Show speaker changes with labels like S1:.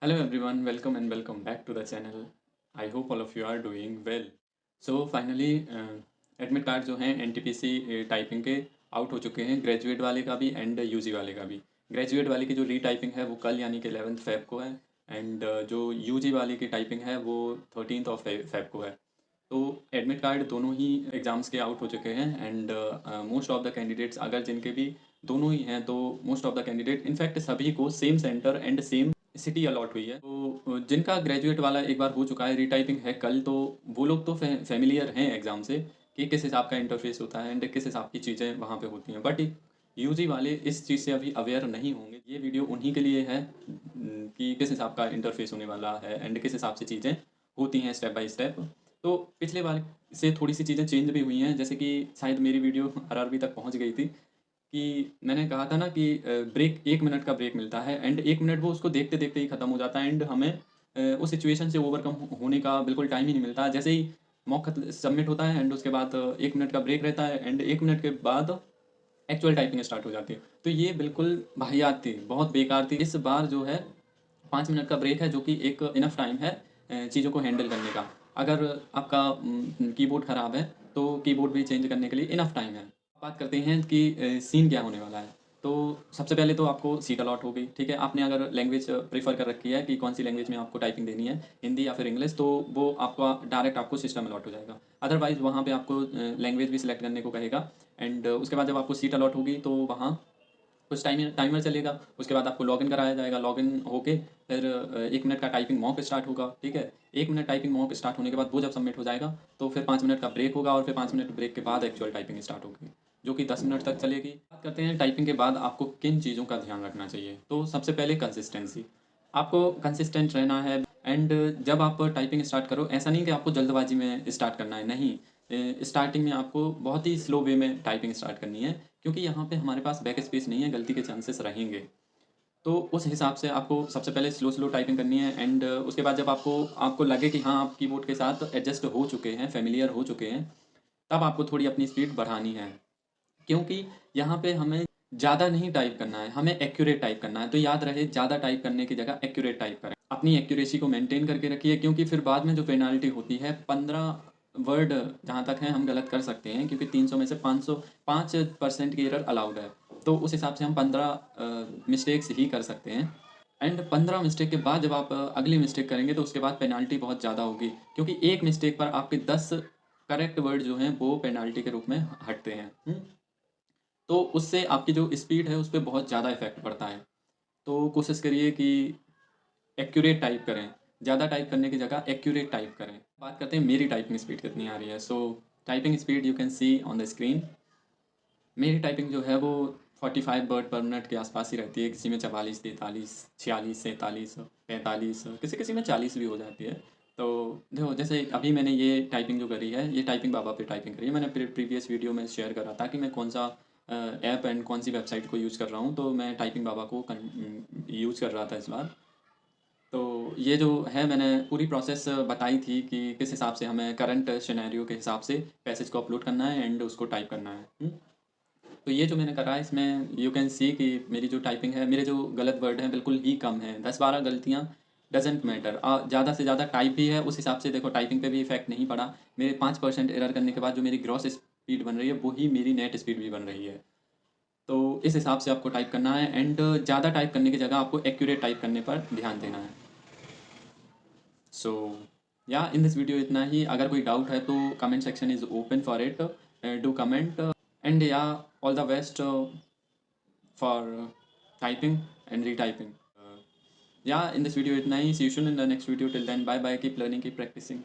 S1: Hello everyone, welcome and welcome back to the channel. I hope all of you are doing well. So finally admit card जो हैं NTPC typing के out हो चुके हैं, graduate वाले का भी एंड यूजी वाले का भी। ग्रेजुएट वाले की जो रीटाइपिंग है वो कल यानी कि 11 फेब को है एंड जो यूजी वाले की टाइपिंग है वो 13 ऑफ फेब को है। तो एडमिट कार्ड दोनों ही एग्ज़ाम्स के आउट हो चुके हैं and most of the candidates अगर जिनके भी दोनों ही हैं तो most of the candidate in fact सभी को same centre and same city allot हुई है। तो जिनका ग्रेजुएट वाला एक बार हो चुका है, रीटाइपिंग है कल, तो वो लोग तो फेमिलियर हैं एग्ज़ाम से कि किस हिसाब का इंटरफेस होता है एंड किस हिसाब की चीज़ें वहाँ पे होती हैं। बट यूजी वाले इस चीज़ से अभी अवेयर नहीं होंगे। ये वीडियो उन्हीं के लिए है कि किस हिसाब का इंटरफेस होने वाला है एंड किस हिसाब से चीज़ें होती हैं स्टेप बाय स्टेप। तो पिछले बार से थोड़ी सी चीज़ें चेंज भी हुई हैं, जैसे कि शायद मेरी वीडियो आरआरबी तक पहुँच गई थी कि मैंने कहा था ना कि ब्रेक 1 मिनट का ब्रेक मिलता है एंड 1 मिनट वो उसको देखते-देखते ही खत्म हो जाता है एंड हमें उस सिचुएशन से ओवरकम होने का बिल्कुल टाइम ही नहीं मिलता। जैसे ही मॉक खत सबमिट होता है एंड उसके बाद 1 मिनट का ब्रेक रहता है एंड 1 मिनट के बाद एक्चुअल टाइपिंग स्टार्ट हो जाती है। तो ये बिल्कुल वाहियात थी, बहुत बेकार थी। इस बार जो है 5 मिनट का ब्रेक है जो कि एक इनफ टाइम है चीज़ों को हैंडल करने का। अगर आपका कीबोर्ड ख़राब है तो कीबोर्ड भी चेंज करने के लिए इनफ टाइम है। बात करते हैं कि सीन क्या होने वाला है। तो सबसे पहले तो आपको सीट अलॉट हो गई, ठीक है? आपने अगर लैंग्वेज प्रेफ़र कर रखी है कि कौन-सी लैंग्वेज में आपको टाइपिंग देनी है, हिंदी या फिर इंग्लिश, तो वो आपका डायरेक्ट आपको सिस्टम अलॉट हो जाएगा। अदरवाइज़ वहाँ पे आपको लैंग्वेज भी सिलेक्ट करने को कहेगा एंड उसके बाद जब आपको सीट अलॉट होगी तो वहाँ कुछ टाइमर चलेगा, उसके बाद आपको लॉगिन कराया जाएगा, लॉगिन होके फिर 1 मिनट का टाइपिंग मॉक स्टार्ट होगा, ठीक है? 1 मिनट टाइपिंग मॉक स्टार्ट होने के बाद वो जब सबमिट हो जाएगा, तो फिर 5 मिनट का ब्रेक होगा और फिर 5 मिनट ब्रेक के बाद एक्चुअल टाइपिंग स्टार्ट होगी, जो कि 10 मिनट तक चलेगी। बात करते हैं टाइपिंग के बाद आपको किन चीज़ों का ध्यान रखना चाहिए। तो सबसे पहले कंसिस्टेंसी, आपको कंसिस्टेंट रहना है एंड जब आप टाइपिंग स्टार्ट करो, ऐसा नहीं कि आपको जल्दबाजी में स्टार्ट करना है, नहीं। स्टार्टिंग में आपको बहुत ही स्लो वे में टाइपिंग स्टार्ट करनी है, क्योंकि यहाँ पे हमारे पास बैक स्पेस नहीं है, गलती के चांसेस रहेंगे। तो उस हिसाब से आपको सबसे पहले स्लो टाइपिंग करनी है एंड उसके बाद जब आपको आपको लगे कि हाँ, आप कीबोर्ड के साथ एडजस्ट हो चुके हैं, फ़ैमिलियर हो चुके हैं, तब आपको थोड़ी अपनी स्पीड बढ़ानी है। क्योंकि यहाँ पे हमें ज़्यादा नहीं टाइप करना है, हमें एक्यूरेट टाइप करना है। तो याद रहे, ज़्यादा टाइप करने की जगह एक्यूरेट टाइप करें। अपनी एक्यूरेसी को मेंटेन करके रखिए, क्योंकि फिर बाद में जो पेनल्टी होती है 15 वर्ड जहाँ तक है हम गलत कर सकते हैं, क्योंकि 300 में से 5% की एरर अलाउड है। तो उस हिसाब से हम 15 मिस्टेक्स ही कर सकते हैं एंड 15 मिस्टेक के बाद जब आप अगली मिस्टेक करेंगे तो उसके बाद पेनल्टी बहुत ज़्यादा होगी, क्योंकि एक मिस्टेक पर आपके 10 करेक्ट वर्ड जो हैं वो पेनल्टी के रूप में हटते हैं। तो उससे आपकी जो स्पीड है उस पे बहुत ज़्यादा इफ़ेक्ट पड़ता है। तो कोशिश करिए कि एक्यूरेट टाइप करें, ज़्यादा टाइप करने की जगह एक्यूरेट टाइप करें। बात करते हैं मेरी टाइपिंग स्पीड कितनी आ रही है। So typing speed you can see on the screen. मेरी टाइपिंग जो है वो 45 वर्ड पर मिनट के आसपास ही रहती है, किसी में 44, 43, 46, 47, 45, किसी-किसी में 40 भी हो जाती है। तो देखो, जैसे अभी मैंने ये टाइपिंग जो करी है, ये टाइपिंग बाबा पे टाइपिंग करी है। मैंने प्रीवियस वीडियो में शेयर करा था कि मैं कौन-सा ऐप एंड कौन-सी वेबसाइट को यूज़ कर रहा हूँ, तो मैं टाइपिंग बाबा को यूज़ कर रहा था इस बार। तो ये जो है मैंने पूरी प्रोसेस बताई थी कि किस हिसाब से हमें करंट सिनेरियो के हिसाब से पैसेज को अपलोड करना है एंड उसको टाइप करना है। तो ये जो मैंने करा है इसमें यू कैन सी कि मेरी जो टाइपिंग है, मेरे जो गलत वर्ड हैं बिल्कुल ही कम हैं। 10-12 गलतियाँ डज़न्ट मैटर। ज़्यादा से ज़्यादा टाइप ही है, उस हिसाब से देखो टाइपिंग पे भी इफ़ेक्ट नहीं पड़ा। मेरे 5% एरर करने के बाद जो मेरी ग्रॉस स्पीड बन रही है, वही मेरी नेट स्पीड भी बन रही है। तो इस हिसाब से आपको टाइप करना है एंड ज़्यादा टाइप करने की जगह आपको एक्यूरेट टाइप करने पर ध्यान देना है। सो या इन दिस वीडियो इतना ही। अगर कोई डाउट है तो comment section is open for it, do comment and या all the best for typing and retyping. Yeah, in this video itna hi. See you soon in the next video. Till then, bye bye. Keep learning, keep practicing.